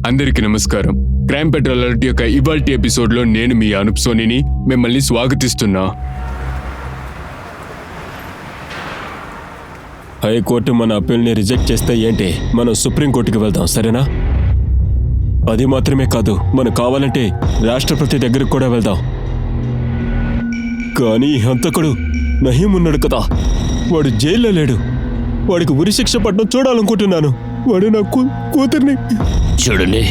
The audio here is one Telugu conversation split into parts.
అందరికీ నమస్కారం. క్రైమ్ పెట్రోల్ అలర్ట్ యొక్క ఇవాల్టి ఎపిసోడ్లో నేను మీ అనూప్ సోనీని మిమ్మల్ని స్వాగతిస్తున్నా. హైకోర్టు మన అప్పీల్ని రిజెక్ట్ చేస్తే ఏంటి, మనం సుప్రీంకోర్టుకి వెళ్దాం, సరేనా? అది మాత్రమే కాదు, మనం కావాలంటే రాష్ట్రపతి దగ్గరికి కూడా వెళ్దాం. కానీ హంతకుడు నహీం ఉన్నాడు కదా, వాడు జైల్లో లేడు. వాడికి ఉరిశిక్ష పడడం చూడాలనుకుంటున్నాను. వాడు నా కూతుర్ని. చూడండి,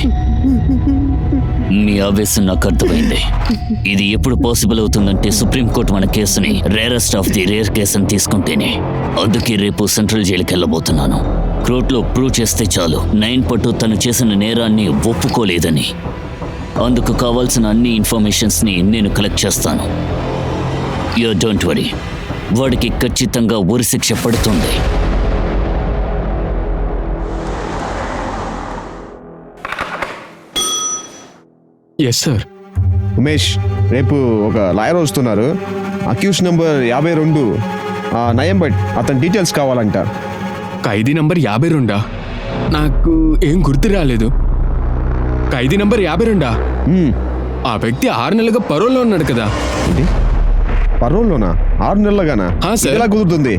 మీ ఆవేశం నాకు అర్థమైంది. ఇది ఎప్పుడు పాసిబుల్ అవుతుందంటే సుప్రీంకోర్టు మన కేసుని rarest of the rare case అని తీసుకుంటేనే. అందుకే రేపు సెంట్రల్ జైలుకి వెళ్ళబోతున్నాను. కోర్టులో ప్రూవ్ చేస్తే చాలు నైన్ పట్టు తను చేసిన నేరాన్ని ఒప్పుకోలేదని. అందుకు కావాల్సిన అన్ని ఇన్ఫర్మేషన్స్ని నేను కలెక్ట్ చేస్తాను. యూ డోంట్ వరీ, వాడికి ఖచ్చితంగా ఉరిశిక్ష పడుతుంది. Yes sir. ఉమేష్, రేపు ఒక లాయర్ వస్తున్నారు. అక్యూస్ నెంబర్ 52 నయం భట్, అతని డీటెయిల్స్ కావాలంట. ఖైదీ నంబర్ 52? నాకు ఏం గుర్తు రాలేదు. ఖైదీ నంబర్ 52? ఆ వ్యక్తి 6 నెలలుగా పరోల్లో ఉన్నాడు కదా. పరోల్లోనా? 6 నెలలుగానా? సార్. ఎలా కుదురుతుంది?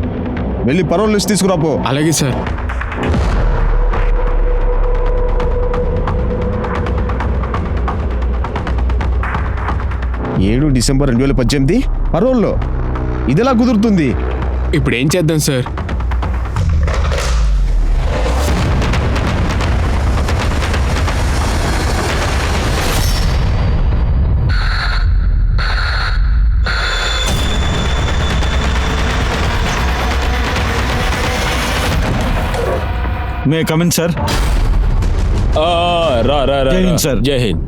వెళ్ళి పరోల్ లిస్ట్ తీసుకురాపో. అలాగే సార్. December 2018 పరోల్లో. ఇదెలా కుదురుతుంది? ఇప్పుడు ఏం చేద్దాం సార్? May come in sir. రా రా రా. జై హింద్ సార్. జై హింద్.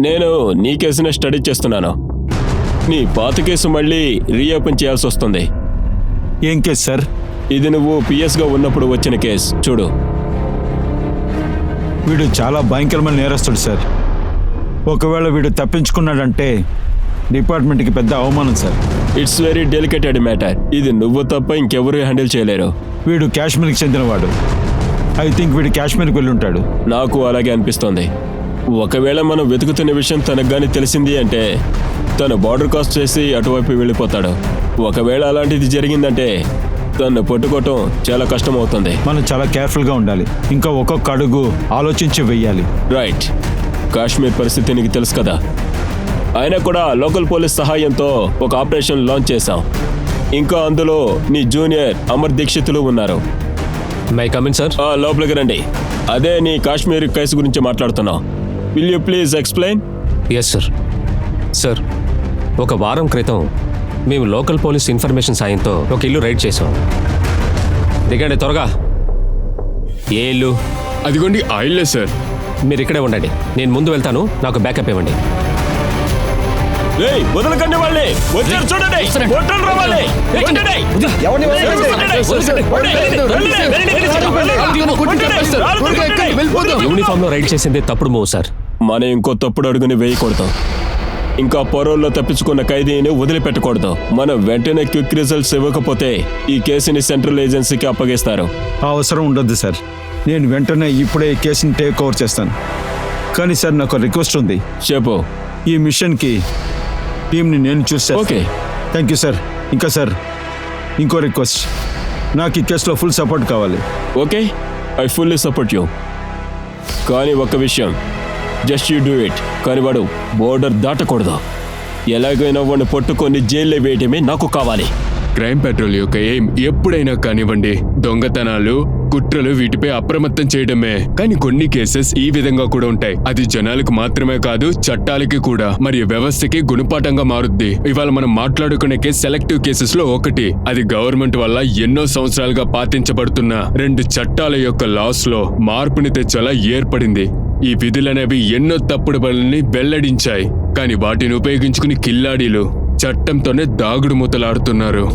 నేను నీ కేసునే స్టడీ చేస్తున్నాను. నీ పాత కేసు మళ్ళీ రీఓపెన్ చేయాల్సి వస్తుంది. ఏం కేసు సార్? ఇది నువ్వు పిఎస్గా ఉన్నప్పుడు వచ్చిన కేసు. చూడు, వీడు చాలా భయంకరమైన నేరస్తుడు సార్. ఒకవేళ వీడు తప్పించుకున్నాడంటే డిపార్ట్మెంట్కి పెద్ద అవమానం sir. It's very delicated matter. ఇది నువ్వు తప్ప ఇంకెవరూ హ్యాండిల్ చేయలేరు. వీడు కాశ్మీర్కి చెందినవాడు. ఐ థింక్ వీడు కాశ్మీర్కి వెళ్ళి ఉంటాడు. నాకు అలాగే అనిపిస్తోంది. ఒకవేళ మనం వెతుకుతున్న విషయం తనకు కానీ తెలిసింది అంటే తను బార్డర్ క్రాస్ చేసి అటువైపు వెళ్ళిపోతాడు. ఒకవేళ అలాంటిది జరిగిందంటే తను పట్టుకోవటం చాలా కష్టం అవుతుంది. మనం చాలా కేర్ఫుల్గా ఉండాలి. ఇంకా ఒక్కొక్క అడుగు ఆలోచించి వెయ్యాలి. రైట్. కాశ్మీర్ పరిస్థితి నీకు తెలుసు కదా. అయినా కూడా లోకల్ పోలీస్ సహాయంతో ఒక ఆపరేషన్ లాంచ్ చేశాం. ఇంకా అందులో నీ జూనియర్ అమర్ దీక్షితులు ఉన్నారు. May come in sir. లోపలికి రండి. అదే నీ కాశ్మీర్ కేసు గురించి మాట్లాడుతున్నావు. Will you please explain? Yes sir. Sir, ఒక వారం క్రితం మేము లోకల్ పోలీస్ ఇన్ఫర్మేషన్ సాయంతో ఒక ఇల్లు రైడ్ చేసాం. దిగండి త్వరగా. ఏ ఇల్లు? అదిగోండి ఆ ఇల్లే సార్. మీరు ఇక్కడే ఉండండి, నేను ముందు వెళ్తాను. నాకు బ్యాకప్ ఇవ్వండి. వదలకండి వాళ్ళని. వచ్చారు చూడండి. హోటల్ రావాలి. యూనిఫామ్ లో రైడ్ చేసింది తప్పుడు మూవ్ సార్. మనం ఇంకో తప్పుడు అడుగుని వేయకూడదు. ఇంకా పరోల్లో తప్పించుకున్న ఖైదీని వదిలిపెట్టకూడదు. మనం వెంటనే క్విక్ రిజల్ట్స్ ఇవ్వకపోతే ఈ కేసుని సెంట్రల్ ఏజెన్సీకి అప్పగిస్తారు. ఆ అవసరం ఉండొద్దు సార్. నేను వెంటనే ఇప్పుడే ఈ కేసుని టేక్ ఓవర్ చేస్తాను. కానీ సార్, నాకు రిక్వెస్ట్ ఉంది. చెప్పు. ఈ మిషన్కి టీంని నేను చూస్తాను. Okay, thank you sir. ఇంకా సార్, ఇంకో రిక్వెస్ట్. నాకు ఈ కేసులో ఫుల్ సపోర్ట్ కావాలి. Okay, I fully support you. కానీ ఒక్క విషయం, జస్ట్ యూ డూ ఇట్. కానీ వాడు బోర్డర్ దాటకూడదు. ఎలాగైనా వాడిని పట్టుకొని జైల్లో వేయటమే నాకు కావాలి. క్రైమ్ పెట్రోల్ యొక్క ఎయిమ్ ఎప్పుడైనా కానివ్వండి, దొంగతనాలు, కుట్రలు, వీటిపై అప్రమత్తం చేయడమే. కానీ కొన్ని కేసెస్ ఈ విధంగా కూడా ఉంటాయి. అది జనాలకు మాత్రమే కాదు, చట్టాలకి కూడా, మరియు వ్యవస్థకి గుణపాఠంగా మారుద్ది. ఇవాళ మనం మాట్లాడుకునే కేసు సెలెక్టివ్ కేసెస్ లో ఒకటి. అది గవర్నమెంట్ వల్ల ఎన్నో సంవత్సరాలుగా పాటించబడుతున్న 2 చట్టాల యొక్క లాస్ లో మార్పుని తెచ్చేలా ఏర్పడింది. ఈ విధులనేవి ఎన్నో తప్పుడు పనుల్ని వెల్లడించాయి. కానీ వాటిని ఉపయోగించుకుని కిల్లాడీలు చట్టంతోనే దాగుడు మూతలాడుతున్నారు.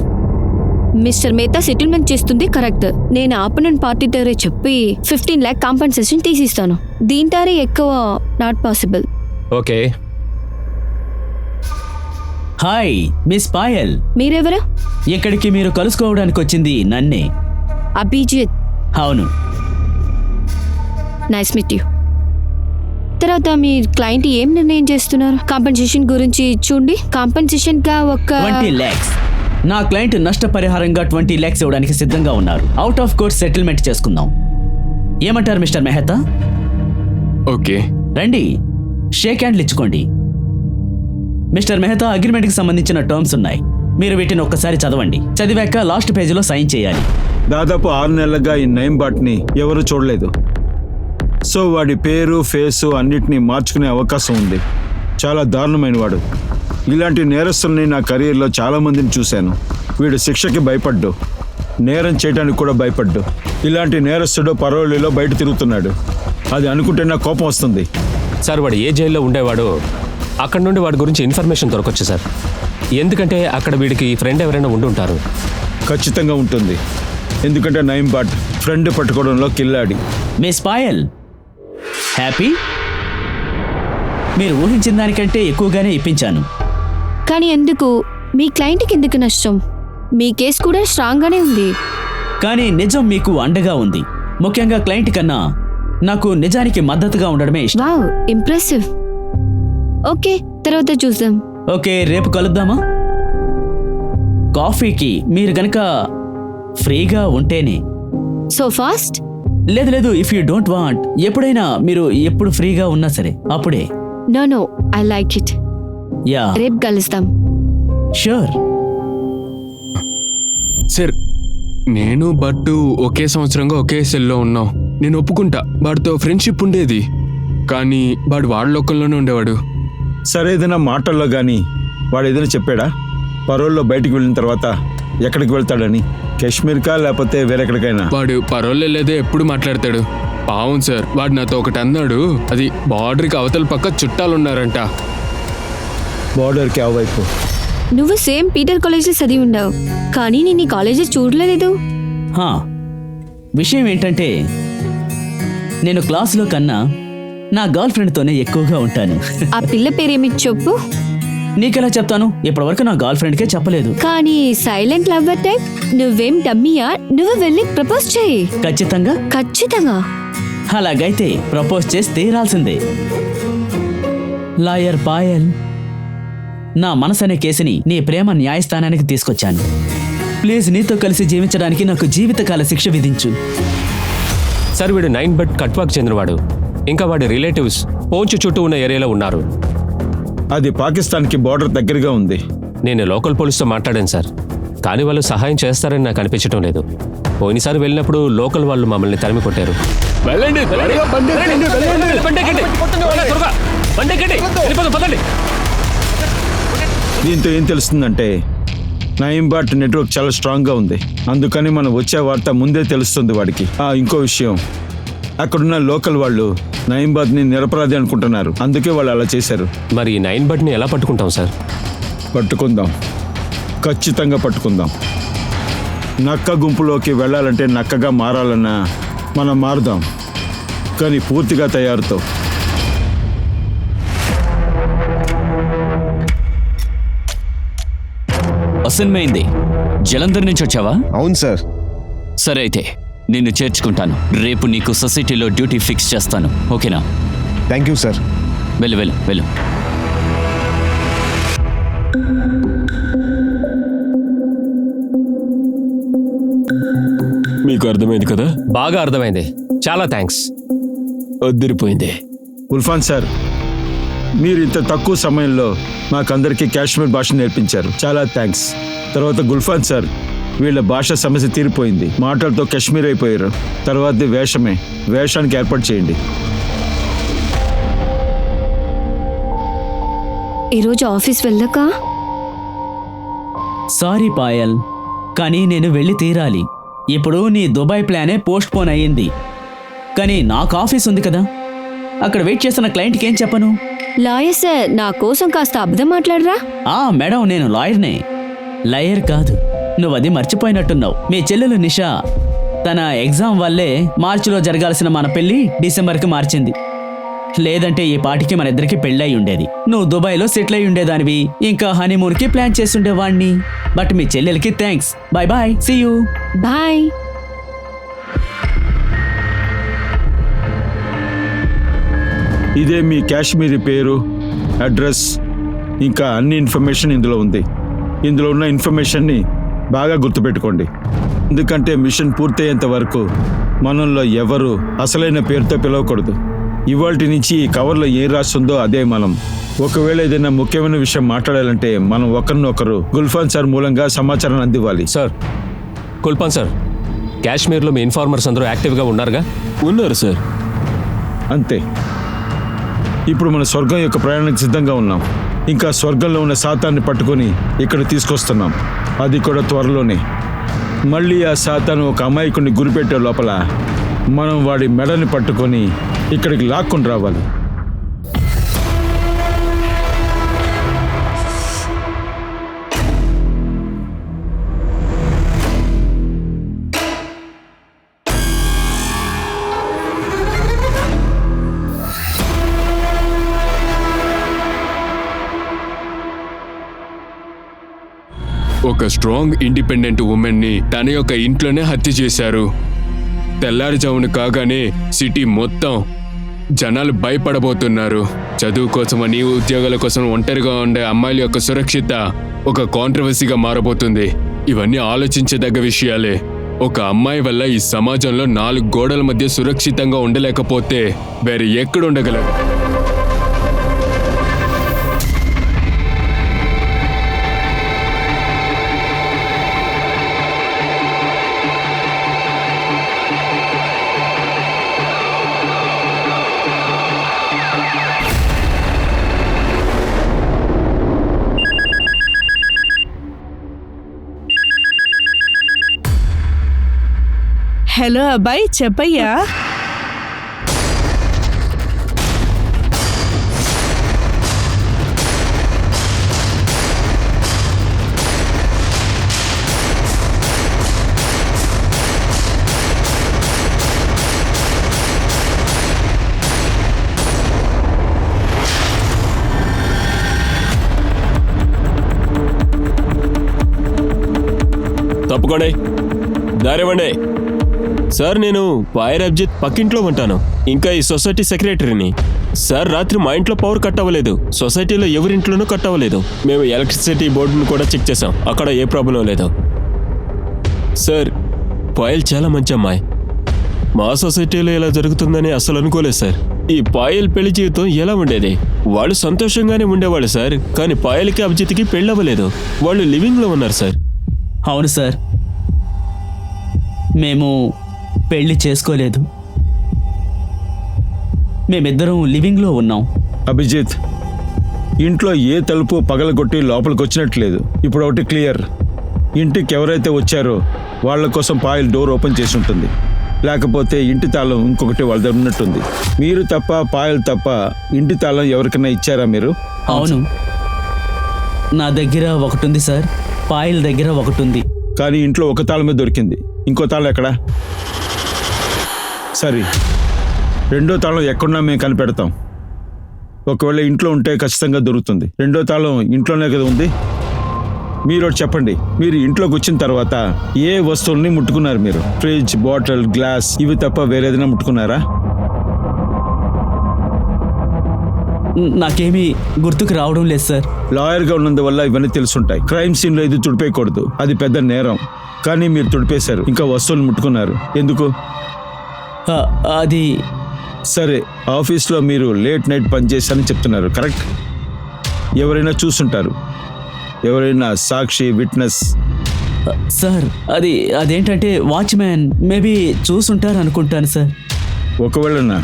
మిస్టర్ మేతా సెటిల్మెంట్ చేస్తుంది కరెక్ట్. నేను ఆపోనెంట్ పార్టీ దగ్గర చెప్పి 15 lakh కాంపెన్సేషన్ తీసిస్తాను. దీంటారే ఎక్కువ not possible. Okay. Hi miss Payal. మీరెవరు? ఇక్కడికి మీరు కలుసుకోవడానికి వచ్చింది నన్నే. అభిజిత్. అవును. Nice meet you. తర్వాత మీ క్లయింట్ ఏం నిర్ణయం చేస్తున్నారు? కాంపెన్సేషన్ గురించి చూడండి. కాంపెన్సేషన్ గా ఒక 20 lakhs. నా క్లయింట్ నష్టపరిహారంగా 20 lakhs ఇవ్వడానికి సిద్ధంగా ఉన్నారు. అవుట్ ఆఫ్ కోర్ట్ సెటిల్మెంట్ చేసుకుందాం. ఏమంటారు మిస్టర్ మెహతా? ఓకే. రండి, షేక్ హ్యాండ్లు ఇచ్చుకోండి. మిస్టర్ మెహతా, అగ్రిమెంట్కి సంబంధించిన టర్మ్స్ ఉన్నాయి. మీరు వీటిని ఒక్కసారి చదవండి. చదివాక లాస్ట్ పేజీలో సైన్ చేయాలి. దాదాపు 6 నెలలుగా ఈ నైమ్ బాట్ని ఎవరు చూడలేదు. సో వాడి పేరు ఫేసు అన్నిటినీ మార్చుకునే అవకాశం ఉంది. చాలా దారుణమైన వాడు. ఇలాంటి నేరస్తుల్ని నా కెరీర్లో చాలా మందిని చూశాను. వీడు శిక్షకి భయపడ్డు, నేరం చేయడానికి కూడా భయపడ్డు. ఇలాంటి నేరస్తుడు పరోళిలో బయట తిరుగుతున్నాడు. అది అనుకుంటే నాకు కోపం వస్తుంది. సార్, వాడు ఏ జైల్లో ఉండేవాడో అక్కడ నుండి వాడి గురించి ఇన్ఫర్మేషన్ దొరకొచ్చు సార్. ఎందుకంటే అక్కడ వీడికి ఫ్రెండ్ ఎవరైనా ఉండి ఉంటారు. ఖచ్చితంగా ఉంటుంది. ఎందుకంటే నైమ్ బాట్ ఫ్రెండ్ పట్టుకోవడంలో కిల్లాడి. Miss Payal, happy? మీరు ఊహించిన దానికంటే ఎక్కువగానే ఇప్పించాను. కానీ ఎందుకు? మీ క్లయింట్కి ఎందుకు నష్టం? మీ కేసు కూడా స్ట్రాంగ్ గానే ఉంది. కానీ నిజం మీకు అండగా ఉంది. ముఖ్యంగా క్లయింట్ కన్నా నాకు నిజానికి మద్దతుగా ఉండడమే ఇష్టం. Wow, impressive. ఓకే, తర్వాత చూద్దాం. ఓకే, రేపు కలుద్దామా? కాఫీకి మీరు గనక ఫ్రీగా ఉంటేనే. So fast? లేదు, ఇఫ్ యూ డోంట్ వాంట్, ఎప్పుడైనా మీరు ఎప్పుడు ఫ్రీగా ఉన్నా సరే అప్పుడే. No, I like it. Yeah, రేపు కలుస్తాం. షూర్. సార్, నేను బట్టు ఒకే సంవత్సరంగా ఒకే సెల్లో ఉన్నాం. నేను ఒప్పుకుంటా, వాడితో ఫ్రెండ్షిప్ ఉండేది. కానీ వాడు వాళ్ళ లోకంలోనే ఉండేవాడు. సరే, ఏదైనా మాటల్లో కానీ వాడు ఏదైనా చెప్పాడా? పరోల్లో బయటికి వెళ్ళిన తర్వాత ఎక్కడికి వెళ్తాడని? కాశ్మీర్కా లేకపోతే వేరెక్కడికైనా? వాడు పరోల్ లేదే ఎప్పుడు మాట్లాడతాడు. పావం సార్, వాడు నాతో ఒకటి అన్నాడు. అది బార్డర్కి అవతల పక్క చుట్టాలున్నారంట. బార్డర్కి అవైపు. నువ్వు సేమ్ పీటర్ కాలేజ్లో చదివి ఉండవు, కానీ నేను ఈ కాలేజీ చూడలేదు. హా, విషయం ఏంటంటే నేను క్లాసులో కన్నా నా గర్ల్ ఫ్రెండ్తోనే ఎక్కువగా ఉంటాను. ఆ పిల్ల పేరేమి చెప్పు? నీకెలా చెప్తాను? ఇప్పటివరకు నా గర్ల్ ఫ్రెండ్కే చెప్పలేదు. కానీ సైలెంట్ లవ్వర్ టైప్. నువ్వేం డమ్మీయా? నువ్వు వెళ్ళి ప్రపోజ్ చేయి. ఖచ్చితంగా? ఖచ్చితంగా. అలాగైతే ప్రపోజ్ చేసి తీరాల్సిందే. లాయర్ పాయల్, నా మనసు అనే కేసుని నీ ప్రేమ న్యాయస్థానానికి తీసుకొచ్చాను. ప్లీజ్, నీతో కలిసి జీవించడానికి నాకు జీవితకాల శిక్ష విధించు. సార్, వీడు 9 బట్ కట్వాకు చెందినవాడు. ఇంకా వాడి రిలేటివ్స్ పోంచు చుట్టూ ఉన్న ఏరియాలో ఉన్నారు. అది పాకిస్తాన్కి బార్డర్ దగ్గరగా ఉంది. నేను లోకల్ పోలీస్తో మాట్లాడాను సార్, కానీ వాళ్ళు సహాయం చేస్తారని నాకు అనిపించడం లేదు. పోయినసారి వెళ్ళినప్పుడు లోకల్ వాళ్ళు మమ్మల్ని తరిమి కొట్టారు. దీంతో ఏం తెలుస్తుందంటే నయీం బాట్ నెట్వర్క్ చాలా స్ట్రాంగ్గా ఉంది. అందుకని మనం వచ్చే వార్త ముందే తెలుస్తుంది వాడికి. ఇంకో విషయం, అక్కడున్న లోకల్ వాళ్ళు నయీం బాట్ని నిరపరాధి అనుకుంటున్నారు. అందుకే వాళ్ళు అలా చేశారు. మరి ఈ 9 బట్ని ఎలా పట్టుకుంటాం సార్? పట్టుకుందాం, ఖచ్చితంగా పట్టుకుందాం. నక్క గుంపులోకి వెళ్ళాలంటే నక్కగా మారాలన్నా మనం మారుదాం, కానీ పూర్తిగా తయారుతో. అసన్మైంది. జలంధర్ నుంచి వచ్చావా? అవును సార్. సరే అయితే నిన్ను చేర్చుకుంటాను. రేపు నీకు సొసైటీలో డ్యూటీ ఫిక్స్ చేస్తాను, ఓకేనా? Thank you sir. వెళ్ళు వెళ్ళు వెళ్ళు. మీకు అర్థమైంది కదా? బాగా అర్థమైంది. చాలా థ్యాంక్స్. అదిరిపోయింది. ఉల్ఫాన్ సార్, మీరు ఇంత తక్కువ సమయంలో మాకందరికీ కాశ్మీర్ భాష నేర్పించారు. చాలా థ్యాంక్స్. తర్వాత గుల్ఫాన్ సార్, వీళ్ళ భాష సమస్య తీరిపోయింది. మాటలతో కాశ్మీర్ అయిపోయారు. తర్వాత వేషానికి ఏర్పాటు చేయండి. ఈరోజు ఆఫీస్ వెళ్ళక? సారీ పాయల్, కానీ నేను వెళ్ళి తీరాలి. ఇప్పుడు నీ దుబాయ్ ప్లానే పోస్ట్ పోన్ అయ్యింది. కానీ నాకు ఆఫీస్ ఉంది కదా, అక్కడ వెయిట్ చేస్తున్న క్లయింట్కి ఏం చెప్పను? లాయర్ సార్, నా కోసం కాస్త అబద్ధం మాట్లాడరా? మేడం, నేను లాయర్నే, లయర్ కాదు. నువ్వు అది మర్చిపోయినట్టున్నావు. మీ చెల్లెలు నిషా తన ఎగ్జామ్ వల్లే మార్చిలో జరగాల్సిన మన పెళ్లి డిసెంబర్కి మార్చింది. లేదంటే ఈ పాటికి మన ఇద్దరికి పెళ్ళయి ఉండేది. నువ్వు దుబాయ్లో సెటిల్ అయి ఉండేదానివి, ఇంకా హనీమూన్కి ప్లాన్ చేసి ఉండేవాణ్ణి. బట్ మీ చెల్లెలకి thanks. Bye bye, see you. ఇదే మీ కాశ్మీరీ పేరు, అడ్రస్, ఇంకా అన్ని ఇన్ఫర్మేషన్ ఇందులో ఉంది. ఇందులో ఉన్న ఇన్ఫర్మేషన్ని బాగా గుర్తుపెట్టుకోండి, ఎందుకంటే మిషన్ పూర్తయ్యేంత వరకు మనల్లో ఎవరు అసలైన పేరుతో పిలవకూడదు. ఇవాల్టి నుంచి ఈ కవర్లో ఏం రాస్తుందో అదే మనం. ఒకవేళ ఏదైనా ముఖ్యమైన విషయం మాట్లాడాలంటే మనం ఒకరినొకరు గుల్ఫాన్ సార్ మూలంగా సమాచారాన్ని అందివ్వాలి. సార్, కుల్పాన్ సార్, కాశ్మీర్లో మీ ఇన్ఫార్మర్స్ అందరూ యాక్టివ్గా ఉన్నారుగా? ఉన్నారు సార్. అంతే. ఇప్పుడు మన స్వర్గం యొక్క ప్రయాణానికి సిద్ధంగా ఉన్నాం. ఇంకా స్వర్గంలో ఉన్న సాతాన్ని పట్టుకొని ఇక్కడ తీసుకొస్తున్నాం, అది కూడా త్వరలోనే. మళ్ళీ ఆ సాతాను ఒక అమాయకుడిని గురిపెట్టే లోపల మనం వాడి మెడని పట్టుకొని ఇక్కడికి లాక్కొని రావాలి. ఒక స్ట్రాంగ్ ఇండిపెండెంట్ ఉమెన్ ని తన యొక్క ఇంట్లోనే హత్య చేశారు. తెల్లారుజామున కాగానే సిటీ మొత్తం జనాలు భయపడబోతున్నారు. చదువు కోసమని, ఉద్యోగాల కోసం ఒంటరిగా ఉండే అమ్మాయిల యొక్క సురక్షిత ఒక కాంట్రవర్సీగా మారబోతుంది. ఇవన్నీ ఆలోచించదగ్గ విషయాలే. ఒక అమ్మాయి వల్ల ఈ సమాజంలో 4 గోడల మధ్య సురక్షితంగా ఉండలేకపోతే వేరే ఎక్కడ ఉండగలరు? హలో అబ్బాయి, చెప్పయ్యా. తప్పుకోండి, దారివ్వండి. సార్, నేను పాయర్ అబ్జిత్ పక్కింట్లో ఉంటాను. ఇంకా ఈ సొసైటీ సెక్రటరీని. సార్, రాత్రి మా ఇంట్లో పవర్ కట్ అవ్వలేదు. సొసైటీలో ఎవరింట్లోనూ కట్ అవ్వలేదు. మేము ఎలక్ట్రిసిటీ బోర్డును కూడా చెక్ చేసాం, అక్కడ ఏ ప్రాబ్లం లేదు. సార్, పాయల్ చాలా మంచి అమ్మాయి. మా సొసైటీలో ఇలా జరుగుతుందని అసలు అనుకోలేదు సార్. ఈ పాయల్ పెళ్లి జీవితం ఎలా ఉండేది? వాళ్ళు సంతోషంగానే ఉండేవాళ్ళు సార్, కానీ పాయల్కి అభిజిత్కి పెళ్ళవ్వలేదు. వాళ్ళు లివింగ్లో ఉన్నారు సార్. అవును సార్, మేము పెళ్లి చేసుకోలేదు. మేమిద్దరం లివింగ్లో ఉన్నాం. అభిజిత్, ఇంట్లో ఏ తలుపు పగలగొట్టి లోపలికి వచ్చినట్లేదు. ఇప్పుడు ఒకటి క్లియర్, ఇంటికి ఎవరైతే వచ్చారో వాళ్ళ కోసం పాయల్ డోర్ ఓపెన్ చేసి ఉంటుంది. లేకపోతే ఇంటి తాళం ఇంకొకటి వాళ్ళ దగ్గర ఉన్నట్టుంది. మీరు తప్ప, పాయల్ తప్ప ఇంటి తాళం ఎవరికైనా ఇచ్చారా మీరు? అవును, నా దగ్గర ఒకటి ఉంది సార్, పాయల్ దగ్గర ఒకటి ఉంది. కానీ ఇంట్లో ఒక తాళమే దొరికింది, ఇంకో తాళం ఎక్కడా? సరే, రెండో తాళం ఎక్కడున్నా మేము కనిపెడతాం. ఒకవేళ ఇంట్లో ఉంటే ఖచ్చితంగా దొరుకుతుంది. రెండో తాళం ఇంట్లోనే కదా ఉంది. మీరు ఒకటి చెప్పండి, మీరు ఇంట్లోకి వచ్చిన తర్వాత ఏ వస్తువుల్ని ముట్టుకున్నారు మీరు? ఫ్రిడ్జ్, బాటిల్, గ్లాస్, ఇవి తప్ప వేరేదైనా ముట్టుకున్నారా? నాకేమీ గుర్తుకు రావడం లేదు సార్. లాయర్గా ఉన్నందువల్ల ఇవన్నీ తెలుసుంటాయి. క్రైమ్ సీన్లో ఇది తుడిపేయకూడదు, అది పెద్ద నేరం. కానీ మీరు తుడిపేశారు, ఇంకా వస్తువులు ముట్టుకున్నారు. ఎందుకు? అది సరే, ఆఫీస్లో మీరు లేట్ నైట్ పనిచేశారని చెప్తున్నారు, కరెక్ట్? ఎవరైనా చూసుంటారు, ఎవరైనా సాక్షి, విట్నెస్? సార్, అదేంటంటే వాచ్మ్యాన్ మేబీ చూసుంటారు అనుకుంటాను సార్. ఒకవేళ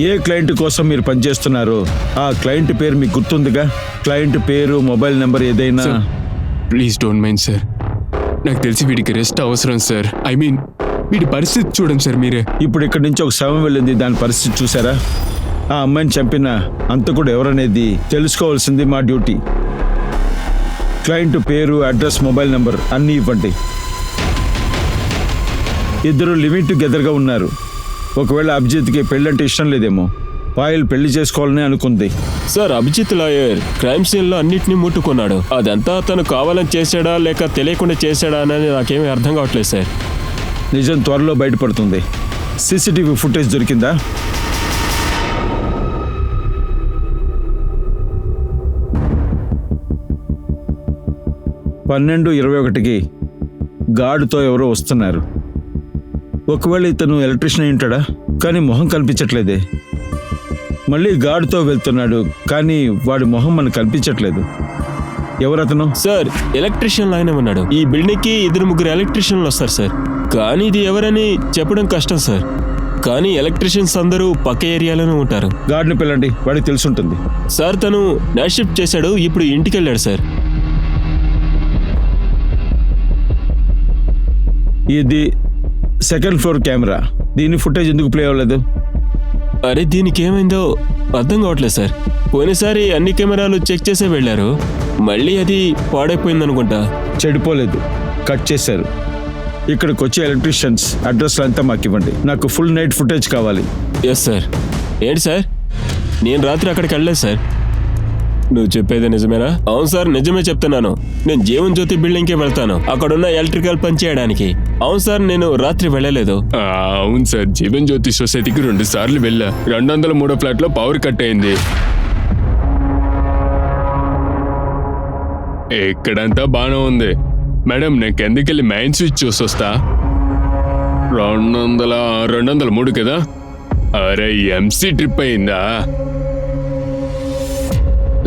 ఏ క్లయింట్ కోసం మీరు పనిచేస్తున్నారో ఆ క్లయింట్ పేరు మీకు గుర్తుందిగా? క్లయింట్ పేరు, మొబైల్ నెంబర్ ఏదైనా? Please don't mind sir. నాకు తెలిసి వీడికి రెస్ట్ అవసరం సార్. ఐ మీన్, వీడి పరిస్థితి చూడండి సార్ మీరే. ఇప్పుడు ఇక్కడి నుంచి ఒక శవం వెళ్ళింది, దాని పరిస్థితి చూసారా? ఆ అమ్మాయిని చంపిన అంతకుడు ఎవరనేది తెలుసుకోవాల్సింది మా డ్యూటీ. క్లయింట్ పేరు, అడ్రస్, మొబైల్ నెంబర్ అన్నీ ఇవ్వండి. ఇద్దరు లివింగ్ టుగెదర్గా ఉన్నారు. ఒకవేళ అభిజిత్కి పెళ్ళంటే ఇష్టం లేదేమో, పాయల్ పెళ్లి చేసుకోవాలని అనుకుంది. సార్, అభిజిత్ లాయర్ క్రైమ్ సీన్లో అన్నిటినీ ముట్టుకున్నాడు. అదంతా తను కావాలని చేశాడా లేక తెలియకుండా చేశాడా అని నాకేమీ అర్థం కావట్లేదు సార్. నిజం త్వరలో బయటపడుతుంది. సీసీటీవీ ఫుటేజ్ దొరికిందా? 12:21కి గార్డుతో ఎవరో వస్తున్నారు. ఒకవేళ ఇతను ఎలక్ట్రీషియన్ అయి ఉంటాడా? కానీ మొహం కనిపించట్లేదే. మళ్ళీ గార్డుతో వెళ్తున్నాడు, కానీ వాడి మొహం మనకు కనిపించట్లేదు. ఎవరతను? సార్, ఎలక్ట్రీషియన్ ఆయన ఉన్నాడు. ఈ బిల్డింగ్కి 2-3 ఎలక్ట్రీషియన్లు వస్తారు సార్. కానీ ఇది ఎవరని చెప్పడం కష్టం సార్. కానీ ఎలక్ట్రీషియన్స్ అందరూ పక్క ఏరియాలోనే ఉంటారు. గార్డుని పిల్లండి, వాడికి తెలుసుంటుంది. సార్, తను నైట్ షిఫ్ట్ చేశాడు, ఇప్పుడు ఇంటికి వెళ్ళాడు సార్. ఇది 2nd ఫ్లోర్ కెమెరా. దీని ఫుటేజ్ ఎందుకు ప్లే అవ్వలేదు? అరే, దీనికి ఏమైందో అర్థం కావట్లేదు సార్. పోయినసారి అన్ని కెమెరాలు చెక్ చేసే వెళ్ళారు, మళ్ళీ అది పాడైపోయిందనుకుంటా. చెడిపోలేదు, కట్ చేశారు. ఇక్కడికి వచ్చే ఎలక్ట్రీషియన్స్ అడ్రస్లు అంతా మాకు ఇవ్వండి. నాకు ఫుల్ నైట్ ఫుటేజ్ కావాలి. Yes sir. ఏంటి సార్, నేను రాత్రి అక్కడికి వెళ్ళలేదు సార్. నువ్వు చెప్పేది నిజమేనా? అవును సార్, నిజమే చెప్తున్నాను. నేను జీవన్ జ్యోతి బిల్డింగ్కే వెళ్తాను, అక్కడున్న ఎలక్ట్రికల్ పని చేయడానికి. అవును సార్, నేను రాత్రి వెళ్ళలేదు. అవును సార్, జీవన్ జ్యోతి సొసైటీకి 2 సార్లు వెళ్ళా. 203 ఫ్లాట్లో పవర్ కట్ అయింది. ఇక్కడంతా బాగానే ఉంది మేడం. నేను కిందకెళ్ళి మెయిన్ స్విచ్ చూసి వస్తా. 203 కదా? అరే, ఎంసీ ట్రిప్ అయిందా?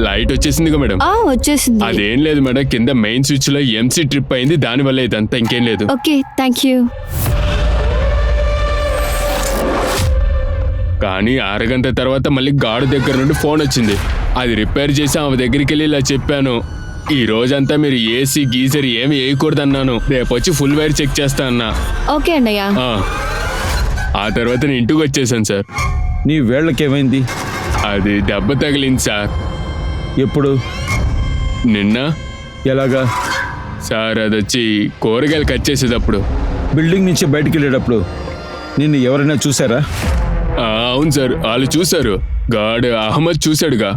లైట్ వచ్చేసిందిగా మేడం? వచ్చేసింది. అదేం లేదు మేడం, కింద మెయిన్ స్విచ్ లో ఎంసీ ట్రిప్ అయింది, దానివల్ల ఇదంతా, ఇంకేం లేదు. Okay, thank you. కానీ అరగంట తర్వాత మళ్ళీ గార్డు దగ్గర నుండి ఫోన్ వచ్చింది. అది రిపేర్ చేసి ఆమె దగ్గరికి వెళ్ళి ఇలా చెప్పాను, ఈ రోజంతా మీరు ఏసీ గీజర్ ఏమి వేయకూడదు అన్నాను. రేపు వచ్చి ఫుల్ వైర్ చెక్ చేస్తా అన్నా. ఓకే అన్నయ్య. ఆ తర్వాత నేను ఇంటికి వచ్చేసాను సార్. నీ వేళ్ళకేమైంది? అది దెబ్బ తగిలింది సార్. ఎప్పుడు? నిన్న. ఎలాగా? సార్, అది వచ్చి కూరగాయలు కట్ చేసేటప్పుడు. బిల్డింగ్ నుంచి బయటికి వెళ్ళేటప్పుడు నిన్ను ఎవరైనా చూసారా? అవును సార్, వాళ్ళు చూశారు. గార్డ్ అహ్మద్ చూశాడుగా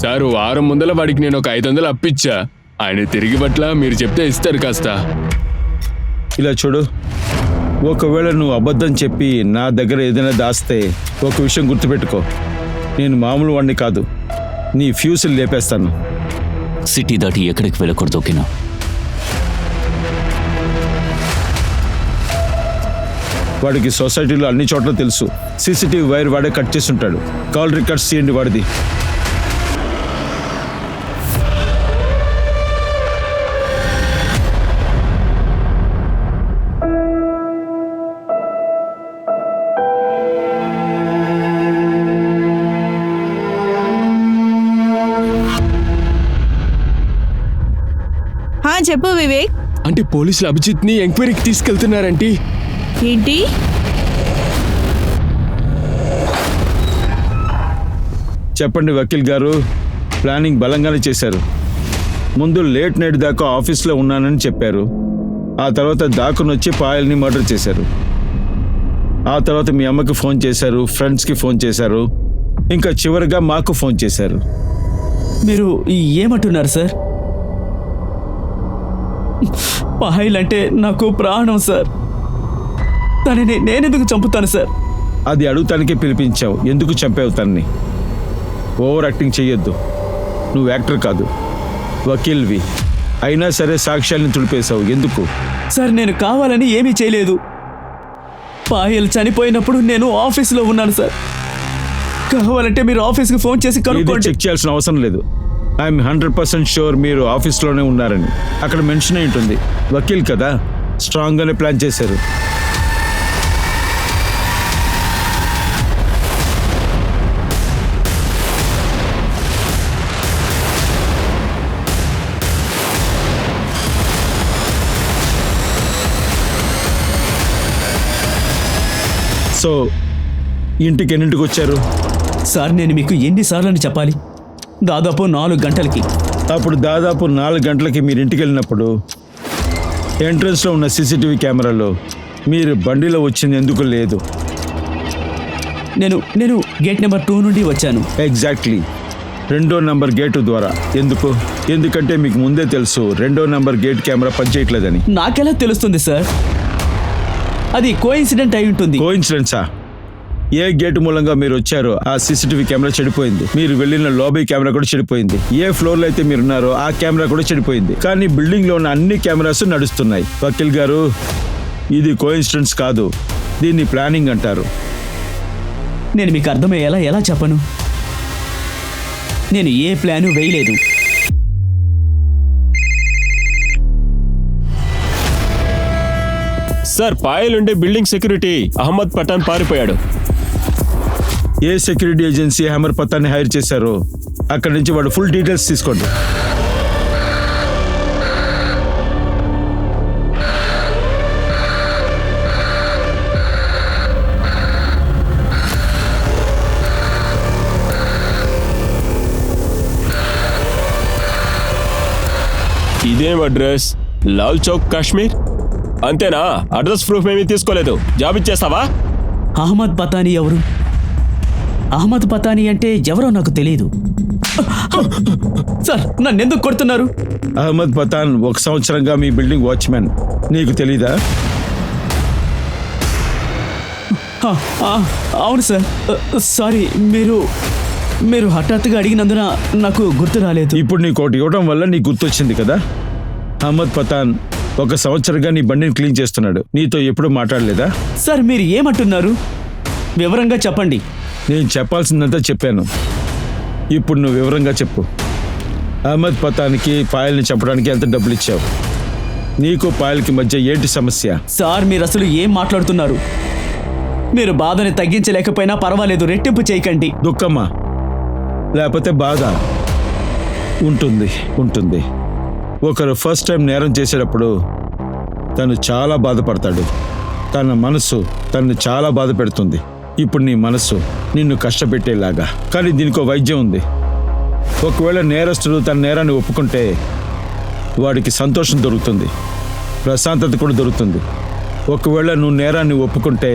సార్. వారం ముందల వాడికి నేను ఒక 500 అప్పిచ్చా. ఆయన తిరిగి పట్ల మీరు చెప్తే ఇస్తారు కాస్త. ఇలా చూడు, ఒకవేళ నువ్వు అబద్ధం చెప్పి నా దగ్గర ఏదైనా దాస్తే ఒక విషయం గుర్తుపెట్టుకో, నేను మామూలు వాడిని కాదు, నీ ఫ్యూజులు లేపేస్తాను. సిటీ దాటి ఎక్కడికి వెళ్ళకూడదు, ఓకేనా? వాడికి సొసైటీలో అన్ని చోట్ల తెలుసు. సీసీటీవీ వైర్ వాడే కట్ చేసి ఉంటాడు. కాల్ రికార్డ్స్ చేయండి వాడిది. చెప్పు వివేక్. అంటే పోలీసులు అభిజిత్ ని ఎంక్వైరీకి తీసుకెళ్తున్నారంటే? ఏంటి? చెప్పండి వకీల్ గారు. ప్లానింగ్ బలంగానే చేశారు. ముందు లేట్ నైట్ దాకా ఆఫీస్లో ఉన్నానని చెప్పారు. ఆ తర్వాత దాకునొచ్చి పాయల్ని మర్డర్ చేశారు. ఆ తర్వాత మీ అమ్మకి ఫోన్ చేశారు, ఫ్రెండ్స్కి ఫోన్ చేశారు, ఇంకా చివరిగా మాకు ఫోన్ చేశారు. మీరు ఏమంటున్నారు సార్? పాయల్ అంటే నాకు ప్రాణం సార్. తనని నేనెందుకు చంపుతాను సార్? అది అడుగుతానికే పిలిపించావు. ఎందుకు చంపావు తనని? ఓవర్ యాక్టింగ్ చెయ్యొద్దు. నువ్వు యాక్టర్ కాదు, వకీల్వి. అయినా సరే సాక్ష్యాలను తుడిపేశావు. ఎందుకు? సార్, నేను కావాలని ఏమీ చేయలేదు. పాయల్ చనిపోయినప్పుడు నేను ఆఫీస్లో ఉన్నాను సార్. కావాలంటే మీరు ఆఫీస్కి ఫోన్ చేసి కనుక్కోండి. చెక్ చేయాల్సిన అవసరం లేదు. ఐఎమ్ 100% షూర్ మీరు ఆఫీస్లోనే ఉన్నారని. అక్కడ మెన్షన్ అయి ఉంటుంది. వకీల్ కదా, స్ట్రాంగ్గానే ప్లాన్ చేశారు. సో ఇంటికి ఎన్నింటికి వచ్చారు? సార్, నేను మీకు ఎన్నిసార్లు చెప్పాలి? దాదాపు 4 గంటలకి. అప్పుడు దాదాపు 4 గంటలకి మీరు ఇంటికి వెళ్ళినప్పుడు ఎంట్రన్స్లో ఉన్న సీసీటీవీ కెమెరాలో మీరు బండిలో వచ్చింది ఎందుకు లేదు? నేను గేట్ నెంబర్ 2 నుండి వచ్చాను. ఎగ్జాక్ట్లీ, 2వ నంబర్ గేటు ద్వారా. ఎందుకు? ఎందుకంటే మీకు ముందే తెలుసు 2వ నంబర్ గేట్ కెమెరా పనిచేయట్లేదని. నాకెలా తెలుస్తుంది సార్? అది కోఇన్సిడెంట్ అయి ఉంటుంది. కోఇన్సిడెన్సా? ఏ గేట్ మూలంగా మీరు వచ్చారో ఆ సీసీటీవీ కెమెరా చెడిపోయింది. మీరు వెళ్ళిన లాబీ కెమెరా కూడా చెడిపోయింది. ఏ ఫ్లోర్ లో అయితే మీరున్నారో ఆ కెమెరా కూడా చెడిపోయింది. కానీ బిల్డింగ్ లో ఉన్న అన్ని కెమెరాస్ నడుస్తున్నాయి. వకీల్ గారు, ఇది కోఇన్సిడెన్స్ కాదు, దీన్ని ప్లానింగ్ అంటారు. నేను మీకు అర్థమయ్యేలా ఎలా చెప్పను? నేను ఏ ప్లాను వేయలేదు. సార్, పాయల్ ఉండే బిల్డింగ్ సెక్యూరిటీ అహ్మద్ పఠాన్ పారిపోయాడు. ఏ సెక్యూరిటీ ఏజెన్సీ హమర్ పత్తాన్ని హైర్ చేశారో అక్కడి నుంచి వాడు ఫుల్ డీటెయిల్స్ తీసుకోండి. ఇదేం అడ్రస్? లాల్ చౌక్, కాశ్మీర్. అంతేనా? అడ్రస్ ప్రూఫ్ ఏమీ తీసుకోలేదు. జాబ్ ఇచ్చేస్తావా? అహ్మద్ పతానీ ఎవరు? అహ్మద్ పతానీ అంటే ఎవరో నాకు తెలియదు. సార్, నన్ను ఎందుకు కొడుతున్నారు? అహ్మద్ పతాన్ 1 సంవత్సరంగా మీ బిల్డింగ్ వాచ్మెన్. నీకు తెలీదా? అవును సార్. సారీ, మీరు హఠాత్తుగా అడిగినందున నాకు గుర్తు రాలేదు. ఇప్పుడు నీకు ఒకటి ఇవ్వడం వల్ల నీకు గుర్తొచ్చింది కదా. అహ్మద్ పతాన్ 1 సంవత్సరంగా నీ బండిని క్లీన్ చేస్తున్నాడు. నీతో ఎప్పుడు మాట్లాడలేదా? సార్, మీరు ఏమంటున్నారు? వివరంగా చెప్పండి. నేను చెప్పాల్సిందంతా చెప్పాను. ఇప్పుడు నువ్వు వివరంగా చెప్పు. అహ్మద్ పతాన్కి పాయల్ని చంపడానికి ఎంత డబ్బులు ఇచ్చావు? నీకు పాయల్కి మధ్య ఏంటి సమస్య? సార్, మీరు అసలు ఏం మాట్లాడుతున్నారు? మీరు బాధని తగ్గించలేకపోయినా పర్వాలేదు, రెట్టింపు చేయకండి. దుఃఖమా లేకపోతే బాధ? ఉంటుంది. ఒకరు ఫస్ట్ టైం నేరం చేసేటప్పుడు తను చాలా బాధపడతాడు. తన మనసు తనని చాలా బాధ పెడుతుంది. ఇప్పుడు నీ మనసు నిన్ను కష్టపెట్టేలాగా. కానీ దీనికో వైద్యం ఉంది. ఒకవేళ నేరస్తుడు తన నేరాన్ని ఒప్పుకుంటే వాడికి సంతోషం దొరుకుతుంది, ప్రశాంతత కూడా దొరుకుతుంది. ఒకవేళ నువ్వు నేరాన్ని ఒప్పుకుంటే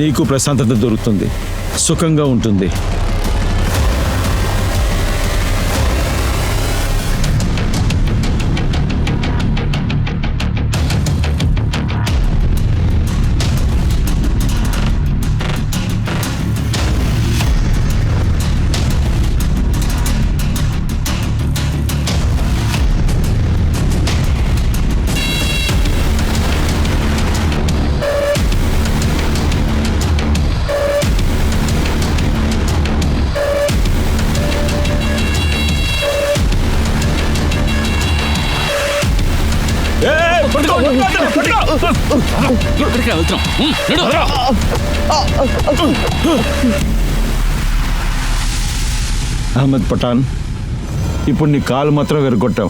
నీకు ప్రశాంతత దొరుకుతుంది, సుఖంగా ఉంటుంది. అహ్మద్ పఠాన్, ఇప్పుడు నీ కాలు మాత్రం విరగొట్టాం.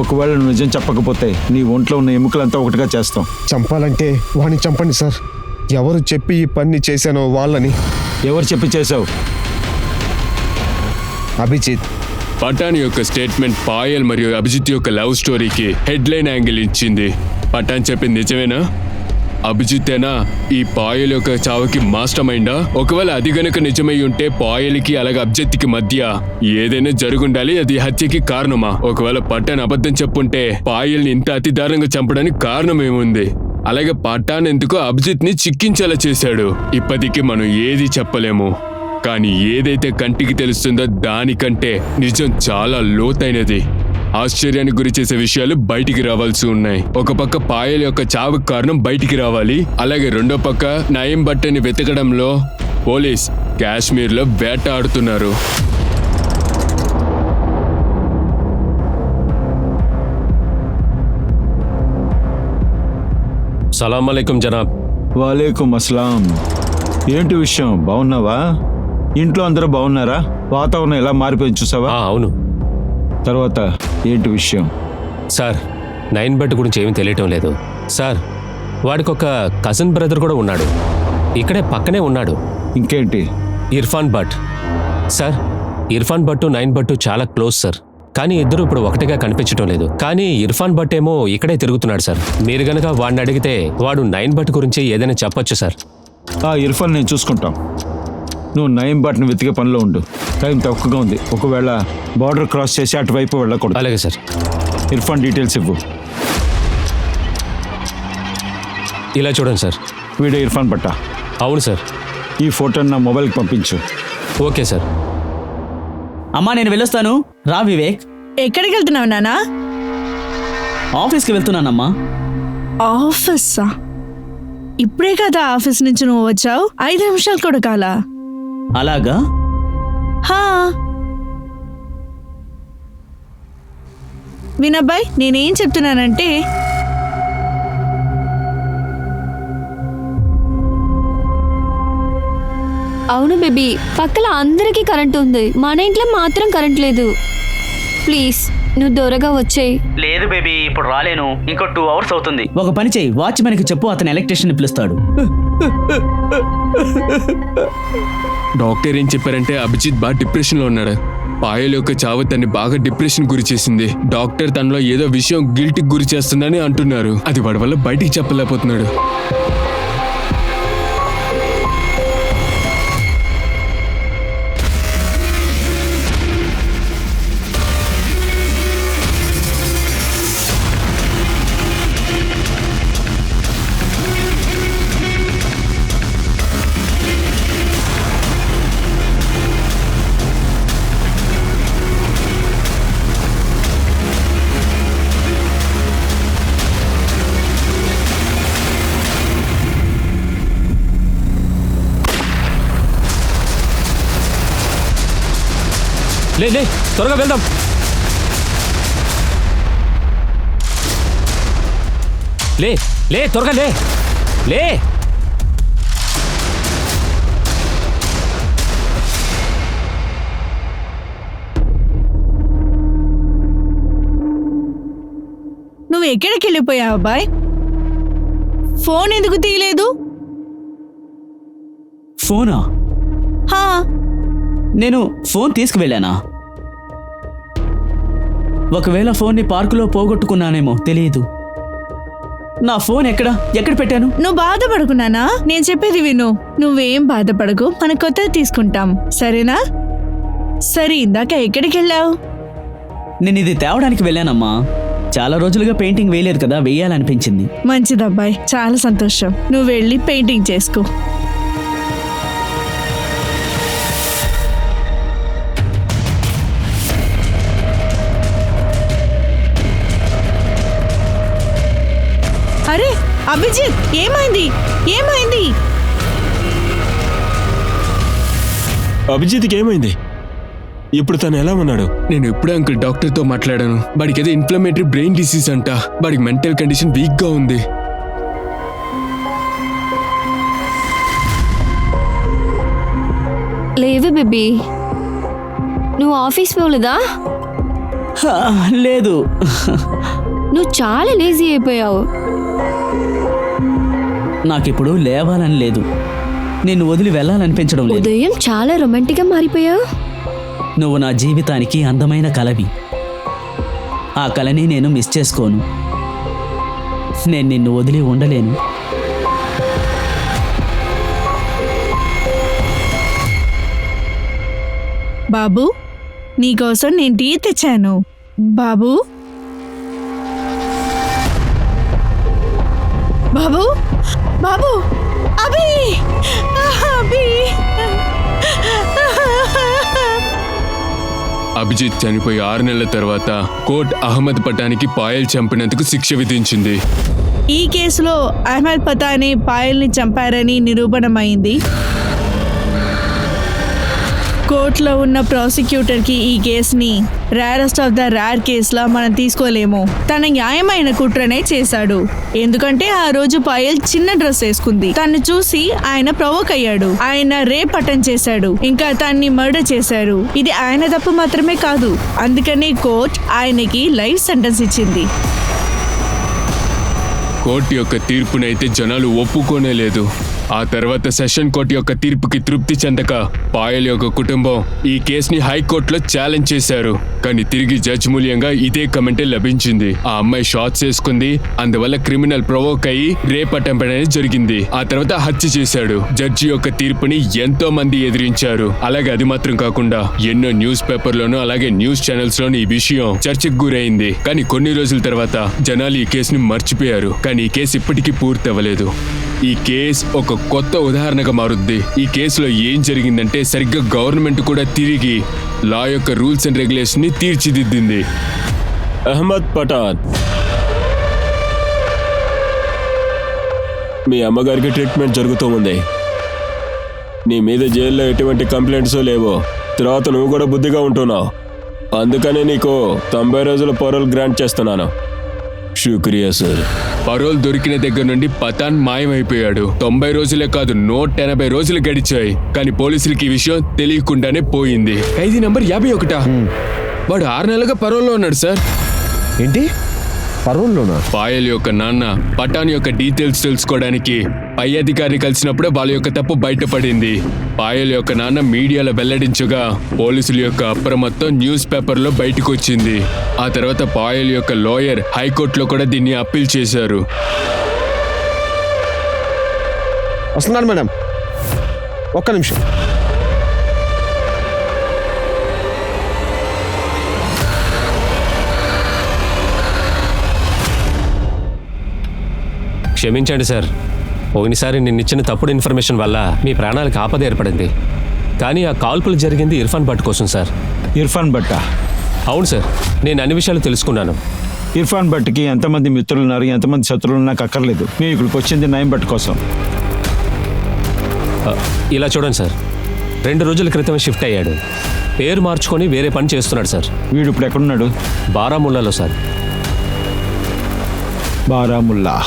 ఒకవేళ నువ్వు నిజం చెప్పకపోతే నీ ఒంట్లో ఉన్న ఎముకలంతా ఒకటిగా చేస్తాం. చంపాలంటే వాడిని చంపండి సార్. ఎవరు చెప్పి ఈ పని చేశానో వాళ్ళని. ఎవరు చెప్పి చేశావు? అభిజిత్. పఠాన్ యొక్క స్టేట్మెంట్ పాయల్ మరియు అభిజిత్ యొక్క లవ్ స్టోరీకి హెడ్లైన్ యాంగిల్ ఇచ్చింది. పఠాన్ చెప్పింది నిజమేనా? అభిజిత్తేనా ఈ పాయల్ యొక్క చావుకి మాస్టర్ మైండా? ఒకవేళ అది గనక నిజమై ఉంటే పాయల్కి అలాగే అభిజిత్కి మధ్య ఏదైనా జరుగుండాలి. అది హత్యకి కారణమా? ఒకవేళ పఠాన్ అబద్ధం చెప్పుంటే పాయల్ని ఇంత అతి దారుణంగా చంపడానికి కారణం ఏముంది? అలాగే పఠాన్ ఎందుకు అభిజిత్ని చిక్కించేలా చేశాడు? ఇప్పటికీ మనం ఏది చెప్పలేము. కానీ ఏదైతే కంటికి తెలుస్తుందో దానికంటే నిజం చాలా లోతైనది. ఆశ్చర్యానికి గురి చేసే విషయాలు బయటికి రావాల్సి ఉన్నాయి. ఒక పక్క పాయల్ యొక్క చావుకు కారణం బయటికి రావాలి. అలాగే రెండో పక్క నయం బట్టని వెతకడంలో పోలీస్ కాశ్మీర్లో వేట ఆడుతున్నారు. సలాం అలైకుం జనాబ్. వాలేకుం అస్సలాం. ఏంటి విషయం? బాగున్నావా? ఇంట్లో అందరూ బాగున్నారా? వాతావరణం ఎలా మారిపోయింది చూసావా? అవును. తర్వాత ఏంటి విషయం? సార్, నైన్ భట్ గురించి ఏమీ తెలియటం లేదు సార్. వాడికి ఒక కజిన్ బ్రదర్ కూడా ఉన్నాడు, ఇక్కడే పక్కనే ఉన్నాడు. ఇంకేంటి? ఇర్ఫాన్ భట్ సార్. ఇర్ఫాన్ భట్టు నైన్ భట్టు చాలా క్లోజ్ సార్. కానీ ఇద్దరు ఇప్పుడు ఒకటిగా కనిపించడం లేదు. కానీ ఇర్ఫాన్ భట్ ఏమో ఇక్కడే తిరుగుతున్నాడు సార్. మీరు గనక వాడిని అడిగితే వాడు నైన్ భట్ గురించి ఏదైనా చెప్పొచ్చు సార్. ఇర్ఫాన్ నేను చూసుకుంటాం. నువ్వు నయం బాట్ని వెతికే పనిలో ఉండు. టైం తక్కువగా ఉంది. ఒకవేళ బార్డర్ క్రాస్ చేసి అటువైపు వెళ్ళకూడదు. అలాగే సార్. ఇర్ఫాన్ డీటెయిల్స్ ఇవ్వు. ఇలా చూడండి సార్. వీడే ఇర్ఫాన్ భట్టా? అవును సార్. ఈ ఫోటోని నా మొబైల్కి పంపించు. Okay sir. అమ్మా నేను వెళ్ళొస్తాను. రా వివేక్. ఎక్కడికి వెళ్తున్నావు నానా? ఆఫీస్కి వెళ్తున్నానమ్మా. ఆఫీసా? ఇప్పుడే కదా ఆఫీస్ నుంచి నువ్వు వచ్చావు, 5 నిమిషాలు కూడా కాలా. అలాగా? హా వినబ్బాయ్, నేనేం చెప్తున్నానంటే అవును బేబీ, పక్కల అందరికీ కరెంట్ ఉంది, మన ఇంట్లో మాత్రం కరెంట్ లేదు. ప్లీజ్ నువ్వు త్వరగా వచ్చేయి. లేదు బేబీ, ఇప్పుడు రాలేను. ఇంకో 2 hours అవుతుంది. ఒక పని చెయ్యి, వాచ్మెన్కి చెప్పు, అతను ఎలక్ట్రీషియన్ పిలుస్తాడు. డాక్టర్ ఏం చెప్పారంటే అభిజిత్ బాగా డిప్రెషన్ లో ఉన్నాడు. పాయల్ యొక్క చావు తన్ని బాగా డిప్రెషన్ గురి చేసింది. డాక్టర్ తనలో ఏదో విషయం గిల్ట్కి గురి చేస్తుందని అంటున్నారు. అది వాడి వల్ల బయటికి చెప్పలేకపోతున్నాడు. లే లే, త్వరగా వెళ్దాం. లే లే, త్వరగా లే లే. నువ్వు ఎక్కడికి వెళ్ళిపోయావు అబ్బాయ్? ఫోన్ ఎందుకు తీయలేదు? ఫోనా? హా నేను ఫోన్ తీసుకువెళ్ళానా? ఒకవేళ ఫోన్ని పార్కులో పోగొట్టుకున్నానేమో తెలియదు. నా ఫోన్ ఎక్కడ పెట్టాను? నువ్వు బాధపడుకున్నానా? నేను చెప్పేది విను. నువ్వేం బాధపడకు, మన కొత్తది తీసుకుంటాం, సరేనా? సరే, ఇందాక ఎక్కడికి వెళ్ళావు? నేను ఇది తేవడానికి వెళ్ళానమ్మా. చాలా రోజులుగా పెయింటింగ్ వేయలేదు కదా, వేయాలనిపించింది. మంచిదబ్బాయి, చాలా సంతోషం. నువ్వు వెళ్ళి పెయింటింగ్ చేసుకో. అరే అభిజిత్, ఏమైంది? అభిజిత్కి ఏమైంది? ఇప్పుడు తను ఎలా ఉన్నాడు? నేను ఇప్పుడే అంకుల్ డాక్టర్తో మాట్లాడాను. వాడికి ఏదో ఇన్ఫ్లమేటరీ బ్రెయిన్ డిసీజ్ అంట. వాడికి మెంటల్ కండిషన్ వీక్ గా ఉంది. లేవే బేబీ, నువ్వు ఆఫీస్ పోలేదా? లేదు. నువ్వు చాలా లేజీ అయిపోయావు. నాకిప్పుడు లేవాలని లేదు. నిన్ను వదిలి వెళ్ళాలనిపించడం లేదు. ఉదయం చాలా రొమాంటిక్గా మారిపోయావు. నువ్వు నా జీవితానికి అందమైన కలవి. ఆ కలని నేను మిస్ చేసుకోను. నేను నిన్ను వదిలి ఉండలేను. బాబు, నీకోసం నేను టీ తెచ్చాను. బాబు బాబు బాబు, అభి అభి. అభిజిత్ చనిపోయి 6 నెలల తర్వాత కోర్ట్ అహ్మద్ పటానికి పాయల్ చంపినందుకు శిక్ష విధించింది. ఈ కేసులో అహ్మద్ పతాని పాయల్ని చంపారని నిరూపణమైంది. కోర్టులో ఉన్న ప్రాసిక్యూటర్కి ఈ కేసుని రేరెస్ట్ ఆఫ్ ద రేర్ కేసులా మనం తీసుకోలేము. తన న్యాయమైన కుట్రనే చేశాడు. ఎందుకంటే ఆ రోజు పాయల్ చిన్న డ్రెస్ వేసుకుంది. తను చూసి ఆయన ప్రొవోక్ అయ్యాడు. ఆయన రేప్ అటెంప్ట్ చేశాడు, ఇంకా తన్ని మర్డర్ చేశారు. ఇది ఆయన తప్పు మాత్రమే కాదు. అందుకని కోర్ట్ ఆయనకి లైఫ్ సెంటెన్స్ ఇచ్చింది. కోర్టు యొక్క తీర్పునైతే జనాలు ఒప్పుకోనే లేదు. ఆ తర్వాత సెషన్ కోర్టు యొక్క తీర్పుకి తృప్తి చెందక పాయల్ యొక్క కుటుంబం ఈ కేసుని హైకోర్టులో ఛాలెంజ్ చేశారు. కానీ తిరిగి జడ్జ్ మూల్యంగా ఇదే కమెంటే లభించింది. ఆ అమ్మాయి షార్ట్స్ వేసుకుంది, అందువల్ల క్రిమినల్ ప్రొవోక్ అయ్యి రేప్ అటెంప్ట్ అనేది జరిగింది. ఆ తర్వాత హత్య చేశాడు. జడ్జి యొక్క తీర్పుని ఎంతో మంది ఎదిరించారు. అలాగే అది మాత్రం కాకుండా ఎన్నో న్యూస్ పేపర్లోనూ అలాగే న్యూస్ ఛానల్స్ లోనూ ఈ విషయం చర్చకు గురైంది. కానీ కొన్ని రోజుల తర్వాత జనాలు ఈ కేసుని మర్చిపోయారు. కానీ ఈ కేసు ఇప్పటికీ పూర్తి అవ్వలేదు. ఈ కేస్ ఒక కొత్త ఉదాహరణగా మారుద్ది. ఈ కేసులో ఏం జరిగిందంటే సరిగ్గా గవర్నమెంట్ కూడా తిరిగి లా యొక్క రూల్స్ అండ్ రెగ్యులేషన్ ని తీర్చిదిద్దింది. అహ్మద్ పఠాన్, మీ అమ్మగారికి ట్రీట్మెంట్ జరుగుతూ ఉంది. నీ మీద జైల్లో ఎటువంటి కంప్లైంట్స్ లేవు. తర్వాత నువ్వు కూడా బుద్ధిగా ఉంటున్నావు. అందుకనే నీకు 90 రోజుల పరోల్ గ్రాంట్ చేస్తున్నాను. శుక్రియా సార్. పరోల్ దొరికిన దగ్గర నుండి పఠాన్ మాయమైపోయాడు. 90 రోజులే కాదు 180 రోజులు గడిచాయి. కానీ పోలీసులకి ఈ విషయం తెలియకుండానే పోయింది. ఖైదీ నంబర్ 51. వాడు 6 నెలలుగా పరోల్లో ఉన్నాడు సార్. ఏంటి, పరోల్లోనా? పాయల్ యొక్క నాన్న పఠాన్ యొక్క డీటెయిల్స్ తెలుసుకోవడానికి పై అధికారిని కలిసినప్పుడే వాళ్ళ యొక్క తప్పు బయటపడింది. పాయల్ యొక్క నాన్న మీడియాలో వెల్లడించగా పోలీసుల యొక్క అప్రమత్తం న్యూస్ పేపర్లో బయటకు వచ్చింది. ఆ తర్వాత పాయల్ యొక్క లాయర్ హైకోర్టులో కూడా దీన్ని అప్పీల్ చేశారు. వస్తున్నాను మేడం, ఒక్క నిమిషం. క్షమించండి సార్, పోయినసారి నిన్నిచ్చిన తప్పుడు ఇన్ఫర్మేషన్ వల్ల మీ ప్రాణాలకు ఆపద ఏర్పడింది. కానీ ఆ కాల్పులు జరిగింది ఇర్ఫాన్ భట్ కోసం సార్. ఇర్ఫాన్ భట్టా? అవును సార్, నేను అన్ని విషయాలు తెలుసుకున్నాను. ఇర్ఫాన్ భట్కి ఎంతమంది మిత్రులు ఉన్నారు, ఎంతమంది శత్రువులు నాకు అక్కర్లేదు. మేము ఇక్కడికి వచ్చింది నయం భట్ కోసం. ఇలా చూడండి సార్, 2 రోజుల క్రితం షిఫ్ట్ అయ్యాడు. పేరు మార్చుకొని వేరే పని చేస్తున్నాడు సార్. వీడు ఇప్పుడు ఎక్కడున్నాడు? బారాముల్లాలో సార్. బారాముల్లా.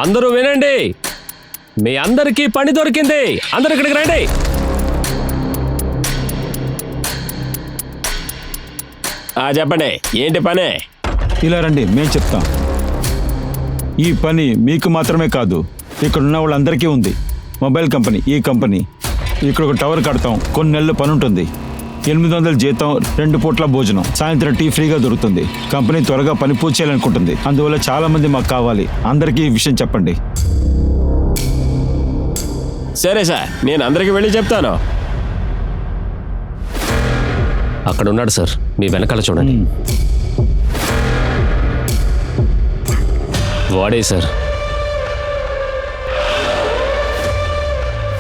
అందరూ వినండి, మీ అందరికీ పని దొరికింది. అందరూ ఇక్కడికి రండి. చెప్పండి, ఏంటి పని? ఇలా రండి, మేము చెప్తాం. ఈ పని మీకు మాత్రమే కాదు, ఇక్కడ ఉన్న వాళ్ళందరికీ ఉంది. మొబైల్ కంపెనీ, ఈ కంపెనీ. ఇక్కడ ఒక టవర్ కడతాం, కొన్ని నెలలు పని ఉంటుంది. 800 జీతం, 2 పూట్ల భోజనం, సాయంత్రం టీ ఫ్రీగా దొరుకుతుంది. కంపెనీ త్వరగా పని పూర్తి చేయాలనుకుంటుంది. అందువల్ల చాలా మంది మాకు కావాలి. అందరికీ ఈ విషయం చెప్పండి. సరే సార్, నేను అందరికి వెళ్ళి చెప్తాను. అక్కడ ఉన్నాడు సార్, మీ వెనకాల చూడండి. వాడే సార్.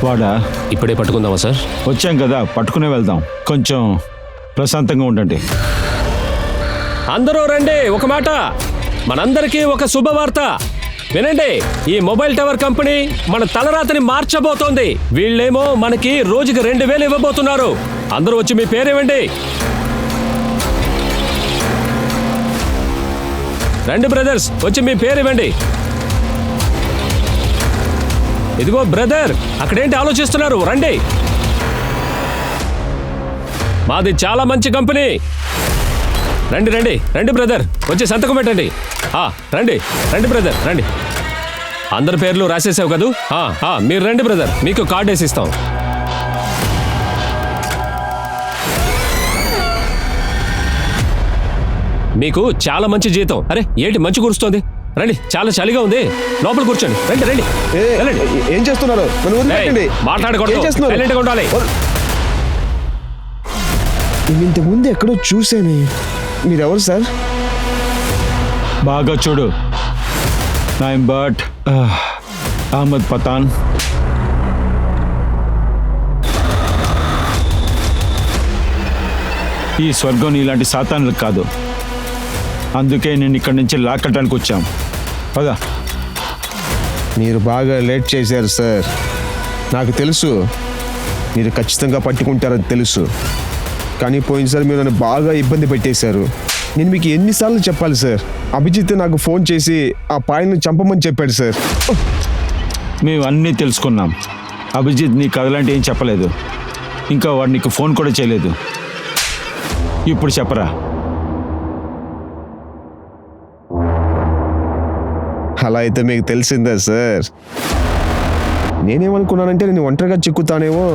వాడా? ఇప్పుడే పట్టుకుందామా సార్? వచ్చాం కదా, పట్టుకునే వెళ్దాం. కొంచెం ప్రశాంతంగా ఉండండి. అందరూ రండి. ఒక మాట, మనందరికీ ఒక శుభవార్త వినండి. ఈ మొబైల్ టవర్ కంపెనీ మన తలరాతని మార్చబోతోంది. వీళ్ళేమో మనకి రోజుకి 2000 ఇవ్వబోతున్నారు. అందరూ వచ్చి మీ పేరేవండి. రండి బ్రదర్స్, వచ్చి మీ పేరు ఇవ్వండి. ఇదిగో బ్రదర్, అక్కడేంటి ఆలోచిస్తున్నారు? రండి. మాది చాలా మంచి కంపెనీ. రండి రండి రండి బ్రదర్, వచ్చి సంతకం పెట్టండి. రండి రండి బ్రదర్, రండి. అందరి పేర్లు రాసేసావు కదూ? మీరు రండి బ్రదర్, మీకు కార్డు వేసి ఇస్తాం. మీకు చాలా మంచి జీతం. అరే ఏంటి మంచి కురుస్తోంది? రండి, చాలా చలిగా ఉంది, లోపల కూర్చోండి. రండి రండి. ఏం చేస్తున్నారు? మాట్లాడకూడదు, ఉండాలి. ఇంతకు ముందు ఎక్కడో చూసానే. మీరెవరు సార్? బాగా చూడు. నయం భట్, అహ్మద్ పఠాన్. ఈ స్వర్గం ఇలాంటి సాతానులకు కాదు. అందుకే నేను ఇక్కడి నుంచి లాక్కటానికి వచ్చాం. పదా. మీరు బాగా లేట్ చేశారు సార్. నాకు తెలుసు మీరు ఖచ్చితంగా పట్టుకుంటారని తెలుసు. కానీ పోయినసారి మీరు నన్ను బాగా ఇబ్బంది పెట్టేశారు. నేను మీకు ఎన్నిసార్లు చెప్పాలి సార్? అభిజిత్ నాకు ఫోన్ చేసి ఆ పాయల్ని చంపమని చెప్పాడు సార్. మేము అన్నీ తెలుసుకున్నాం. అభిజిత్ నీ కథలాంటి ఏం చెప్పలేదు. ఇంకా వాడు నీకు ఫోన్ కూడా చేయలేదు. ఇప్పుడు చెప్పరా? అలా అయితే మీకు తెలిసిందా సార్? నేనేమనుకున్నానంటే నేను ఒంటరిగా చిక్కుతానేమో,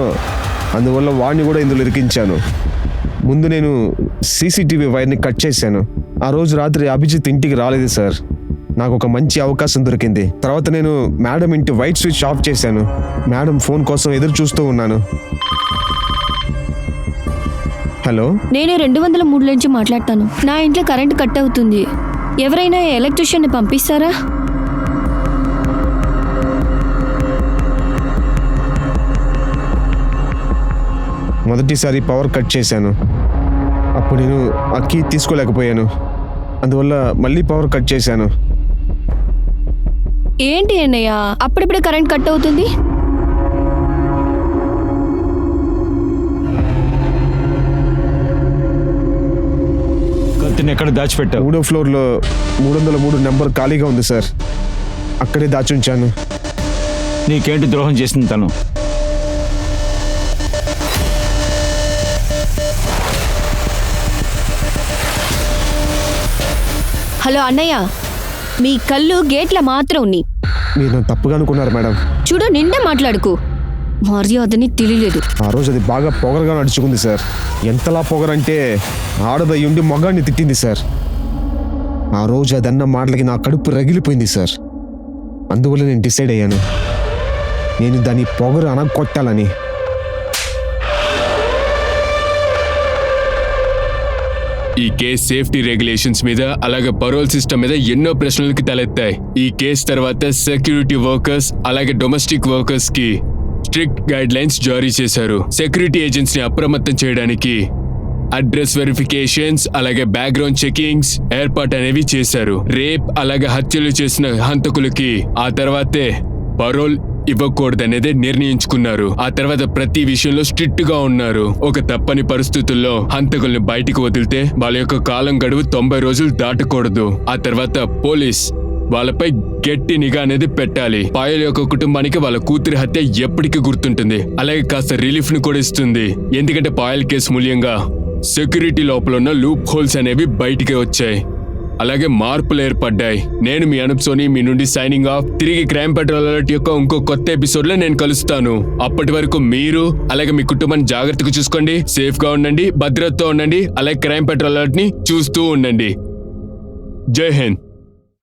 అందువల్ల వాడిని కూడా ఇందులో ఇరికించాను. ముందు నేను సీసీటీవీ వైర్ని కట్ చేశాను. ఆ రోజు రాత్రి అభిజిత్ ఇంటికి రాలేదు సార్. నాకు ఒక మంచి అవకాశం దొరికింది. తర్వాత నేను మేడం ఇంటి వైట్ స్విచ్ ఆఫ్ చేశాను. మేడం ఫోన్ కోసం ఎదురు చూస్తూ ఉన్నాను. హలో, నేను 203 నుంచి మాట్లాడతాను. నా ఇంట్లో కరెంట్ కట్ అవుతుంది. ఎవరైనా ఎలక్ట్రీషియన్ని పంపిస్తారా? మొదటిసారి పవర్ కట్ చేశాను. అప్పుడు నేను ఆ కీ తీసుకోలేకపోయాను. అందువల్ల మళ్ళీ పవర్ కట్ చేశాను. ఏంటి అన్నయ్య అప్పుడప్పుడే కరెంట్ కట్ అవుతుంది? కత్తిని ఎక్కడ దాచిపెట్టావు? 3వ ఫ్లోర్లో 303 నెంబర్ ఖాళీగా ఉంది సార్. అక్కడే దాచుంచాను. నీకేంటి ద్రోహం చేసింది తను? హలో అన్నయ్య, మీ కళ్ళు గేట్ల మాత్రం ఉన్నాయి. మీరు నన్ను తప్పుగా అనుకున్నారు మేడం. చూడు, నిండా మాట్లాడుకు. మర్యాదని తెలియలేదు. ఆ రోజు అది బాగా పొగరగా నడుచుకుంది సార్. ఎంతలా పొగరంటే ఆడదయ్యుండి మొగాన్ని తిట్టింది సార్. ఆ రోజు అదన్న మాటలకి నా కడుపు రగిలిపోయింది సార్. అందువల్ల నేను డిసైడ్ అయ్యాను, నేను దాని పొగరు అనగొట్టాలని. ఈ కేస్ సేఫ్టీ రెగ్యులేషన్స్ మీద అలాగే పరోల్ సిస్టమ్ మీద ఎన్నో ప్రశ్నలకి తలెత్తాయి. ఈ కేసు తర్వాత సెక్యూరిటీ వర్కర్స్ అలాగే డొమెస్టిక్ వర్కర్స్ కి స్ట్రిక్ట్ గైడ్ లైన్స్ జారీ చేశారు. సెక్యూరిటీ ఏజెంట్స్ ని అప్రమత్తం చేయడానికి అడ్రస్ వెరిఫికేషన్స్ అలాగే బ్యాక్గ్రౌండ్ చెకింగ్స్ ఏర్పాటు అనేవి చేశారు. రేప్ అలాగే హత్యలు చేసిన హంతకులకి ఆ తర్వాతే పరోల్ ఇవ్వకూడదనేదే నిర్ణయించుకున్నారు. ఆ తర్వాత ప్రతి విషయంలో స్ట్రిక్ట్ గా ఉన్నారు. ఒక తప్పని పరిస్థితుల్లో హంతకుల్ని బయటికి వదిలితే వాళ్ళ యొక్క కాలం గడువు 90 రోజులు దాటకూడదు. ఆ తర్వాత పోలీస్ వాళ్ళపై గట్టి నిఘా అనేది పెట్టాలి. పాయల్ యొక్క కుటుంబానికి వాళ్ళ కూతురి హత్య ఎప్పటికీ గుర్తుంటుంది. అలాగే కాస్త రిలీఫ్ ని కూడా ఇస్తుంది. ఎందుకంటే పాయల్ కేసు మూల్యంగా సెక్యూరిటీ లోపల ఉన్న లూప్ హోల్స్ అనేవి బయటికి వచ్చాయి. అలాగే మార్పులు ఏర్పడ్డాయి. నేను మీ అనూప్ సోని మీ నుండి సైనింగ్ ఆఫ్. తిరిగి క్రైమ్ పెట్రోల్ అలర్ట్ యొక్క ఇంకో కొత్త ఎపిసోడ్ లో నేను కలుస్తాను. అప్పటి వరకు మీరు అలాగే మీ కుటుంబాన్ని జాగ్రత్తగా చూసుకోండి, సేఫ్ గా ఉండండి, భద్రతతో ఉండండి. అలాగే క్రైమ్ పెట్రోల్ అలర్ట్ ని చూస్తూ ఉండండి. జై హింద్.